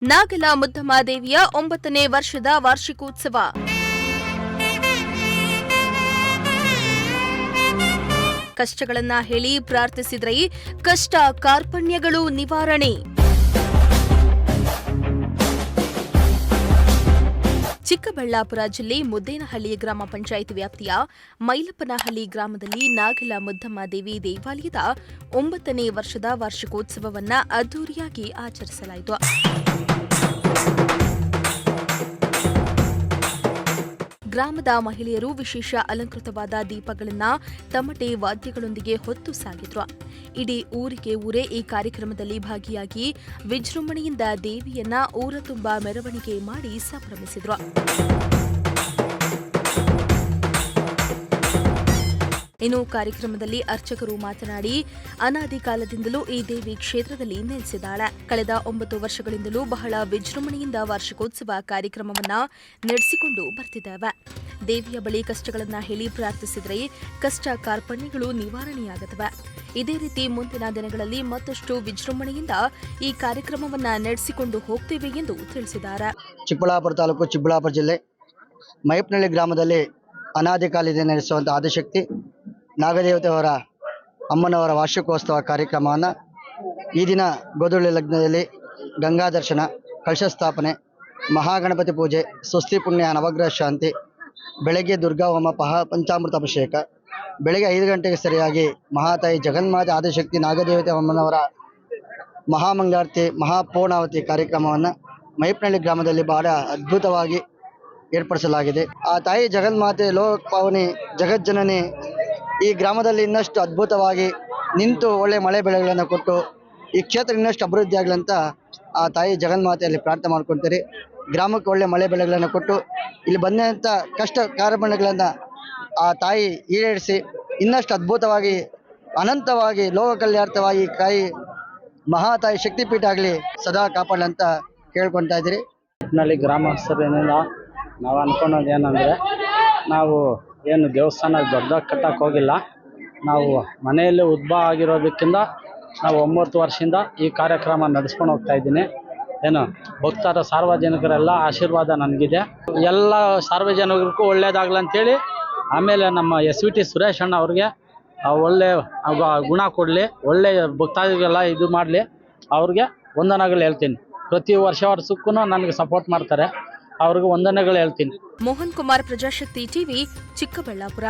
ನಾಗಲ ಮುದ್ದಮಾದೇವಿಯ 9ನೇ ವರ್ಷದ ವಾರ್ಷಿಕೋತ್ಸವ. ಕಷ್ಟಗಳನ್ನ ಹೇಳಿ ಪ್ರಾರ್ಥಿಸಿದ್ರೆ ಕಷ್ಟ ಕಾರ್ಪಣ್ಯಗಳು ನಿವಾರಣೆ. ಚಿಕ್ಕಬಳ್ಳಾಪುರ ಜಿಲ್ಲೆ ಮುದ್ದೇನಹಳ್ಳಿ ಗ್ರಾಮ ಪಂಚಾಯತ್ ವ್ಯಾಪ್ತಿಯ ಮೈಲಪ್ಪನಹಳ್ಳಿ ಗ್ರಾಮದಲ್ಲಿ ನಾಗಲ ಮುದ್ದಮಾದೇವಿ ದೇವಾಲಯದ 9ನೇ ವರ್ಷದ ವಾರ್ಷಿಕೋತ್ಸವವನ್ನು ಅದ್ದೂರಿಯಾಗಿ ಆಚರಿಸಲಾಯಿತು. ಗ್ರಾಮದ ಮಹಿಳೆಯರು ವಿಶೇಷ ಅಲಂಕೃತವಾದ ದೀಪಗಳನ್ನು ತಮಟೆ ವಾದ್ಯಗಳೊಂದಿಗೆ ಹೊತ್ತು ಸಾಗಿದ್ರು. ಇಡೀ ಊರೇ ಈ ಕಾರ್ಯಕ್ರಮದಲ್ಲಿ ಭಾಗಿಯಾಗಿ ವಿಜೃಂಭಣೆಯಿಂದ ದೇವಿಯನ್ನ ಊರ ತುಂಬಾ ಮೆರವಣಿಗೆ ಮಾಡಿ ಸಂಭ್ರಮಿಸಿದ್ರು. ಇನ್ನು ಕಾರ್ಯಕ್ರಮದಲ್ಲಿ ಅರ್ಚಕರು ಮಾತನಾಡಿ, ಅನಾದಿ ಕಾಲದಿಂದಲೂ ಈ ದೇವಿ ಕ್ಷೇತ್ರದಲ್ಲಿ ನೆಲೆಸಿದ್ದಾಳೆ. ಕಳೆದ 9 ವರ್ಷಗಳಿಂದಲೂ ಬಹಳ ವಿಜೃಂಭಣೆಯಿಂದ ವಾರ್ಷಿಕೋತ್ಸವ ಕಾರ್ಯಕ್ರಮವನ್ನ ನಡೆಸಿಕೊಂಡು ಬರ್ತಿದ್ದೇವೆ. ದೇವಿಯ ಬಳಿ ಕಷ್ಟಗಳನ್ನ ಹೇಳಿ ಪ್ರಾರ್ಥಿಸಿದರೆ ಕಷ್ಟ ಕಾರ್ಪಣ್ಯಗಳು ನಿವಾರಣೆಯಾಗುತ್ತವೆ. ಇದೇ ರೀತಿ ಮುಂದಿನ ದಿನಗಳಲ್ಲಿ ಮತ್ತಷ್ಟು ವಿಜೃಂಭಣೆಯಿಂದ ಈ ಕಾರ್ಯಕ್ರಮವನ್ನ ನಡೆಸಿಕೊಂಡು ಹೋಗ್ತೇವೆ ಎಂದು ತಿಳಿಸಿದ್ದಾರೆ. ಚಿಕ್ಕಬಳ್ಳಾಪುರ ತಾಲೂಕು, ಚಿಕ್ಕಬಳ್ಳಾಪುರ ಜಿಲ್ಲೆ ಮೈಪ್ನಹಳ್ಳಿ ಗ್ರಾಮದಲ್ಲಿ ಅನಾದಿ ಕಾಲದಿಂದ ನಡೆಸುವಂತಹ ಆದಿಶಕ್ತಿ ನಾಗದೇವತೆಯವರ ಅಮ್ಮನವರ ವಾರ್ಷಿಕೋತ್ಸವ ಕಾರ್ಯಕ್ರಮವನ್ನು ಈ ದಿನ ಗೋಧೂಳಿ ಲಗ್ನದಲ್ಲಿ ಗಂಗಾ ದರ್ಶನ, ಕಳಶ ಸ್ಥಾಪನೆ, ಮಹಾಗಣಪತಿ ಪೂಜೆ, ಸ್ವಸ್ತಿ ಪುಣ್ಯ, ನವಗ್ರಹ ಶಾಂತಿ, ಬೆಳಗ್ಗೆ ದುರ್ಗಾ ಹೋಮ, ಪಂಚಾಮೃತ ಅಭಿಷೇಕ, ಬೆಳಗ್ಗೆ 5 ಗಂಟೆಗೆ ಸರಿಯಾಗಿ ಮಹಾತಾಯಿ ಜಗನ್ಮಾತೆ ಆದಿಶಕ್ತಿ ನಾಗದೇವತೆ ಅಮ್ಮನವರ ಮಹಾಮಂಗಳಾರತಿ, ಮಹಾಪೂರ್ಣಾವತಿ ಕಾರ್ಯಕ್ರಮವನ್ನು ಮೈಪ್ನಹಳ್ಳಿ ಗ್ರಾಮದಲ್ಲಿ ಬಹಳ ಅದ್ಭುತವಾಗಿ ಏರ್ಪಡಿಸಲಾಗಿದೆ. ಆ ತಾಯಿ ಜಗನ್ಮಾತೆ ಲೋಕಪಾವನಿ ಜಗಜ್ಜನನಿ ಈ ಗ್ರಾಮದಲ್ಲಿ ಇನ್ನಷ್ಟು ಅದ್ಭುತವಾಗಿ ನಿಂತು ಒಳ್ಳೆ ಮಳೆ ಬೆಳೆಗಳನ್ನು ಕೊಟ್ಟು ಈ ಕ್ಷೇತ್ರ ಇನ್ನಷ್ಟು ಅಭಿವೃದ್ಧಿ ಆಗಲಿ ಅಂತ ಆ ತಾಯಿ ಜಗನ್ಮಾತೆಯಲ್ಲಿ ಪ್ರಾರ್ಥನೆ ಮಾಡ್ಕೊಳ್ತೀರಿ. ಗ್ರಾಮಕ್ಕೆ ಒಳ್ಳೆ ಮಳೆ ಬೆಳೆಗಳನ್ನು ಕೊಟ್ಟು ಇಲ್ಲಿ ಬಂದಂಥ ಕಷ್ಟ ಕಾರ್ಪಣ್ಯಗಳನ್ನು ಆ ತಾಯಿ ಈಡೇರಿಸಿ ಇನ್ನಷ್ಟು ಅದ್ಭುತವಾಗಿ ಅನಂತವಾಗಿ ಲೋಕ ಕಲ್ಯಾಣಾರ್ಥವಾಗಿ ತಾಯಿ ಮಹಾತಾಯಿ ಶಕ್ತಿಪೀಠ ಆಗಲಿ ಸದಾ ಕಾಪಾಡಲಿ ಅಂತ ಕೇಳ್ಕೊಳ್ತಾ ಇದ್ದೀರಿ. ನಲ್ಲಿ ಗ್ರಾಮಸ್ಥರಿಂದ ನಾವು ಅನ್ಕೊಳೋದು ಏನಂದರೆ, ನಾವು ಏನು ದೇವಸ್ಥಾನ ದೊಡ್ಡದಾಗಿ ಕಟ್ಟಕ್ಕೆ ಹೋಗಿಲ್ಲ. ನಾವು ಮನೆಯಲ್ಲಿ ಉದ್ಭವ ಆಗಿರೋದಕ್ಕಿಂತ ನಾವು 9 ವರ್ಷದಿಂದ ಈ ಕಾರ್ಯಕ್ರಮ ನಡೆಸ್ಕೊಂಡು ಹೋಗ್ತಾ ಇದ್ದೀನಿ. ಏನು ಭಕ್ತರ ಸಾರ್ವಜನಿಕರೆಲ್ಲ ಆಶೀರ್ವಾದ ನನಗಿದೆ. ಎಲ್ಲ ಸಾರ್ವಜನಿಕರಿಗೂ ಒಳ್ಳೇದಾಗಲಂತೇಳಿ, ಆಮೇಲೆ ನಮ್ಮ SVT ಸುರೇಶ್ ಅಣ್ಣ ಅವ್ರಿಗೆ ಒಳ್ಳೆ ಗುಣ ಕೊಡಲಿ, ಒಳ್ಳೆ ಭಕ್ತಾದಿಗೆಲ್ಲ ಇದು ಮಾಡಲಿ, ಅವ್ರಿಗೆ ವಂದನೆಗಳು ಹೇಳ್ತೀನಿ. ಪ್ರತಿ ವರ್ಷಕ್ಕೂ ನನಗೆ ಸಪೋರ್ಟ್ ಮಾಡ್ತಾರೆ, ಅವ್ರಿಗೆ ವಂದನೆಗಳು ಹೇಳ್ತೀನಿ. ಮೋಹನ್ ಕುಮಾರ್, ಪ್ರಜಾಶಕ್ತಿ ಟಿವಿ, ಚಿಕ್ಕಬಳ್ಳಾಪುರ.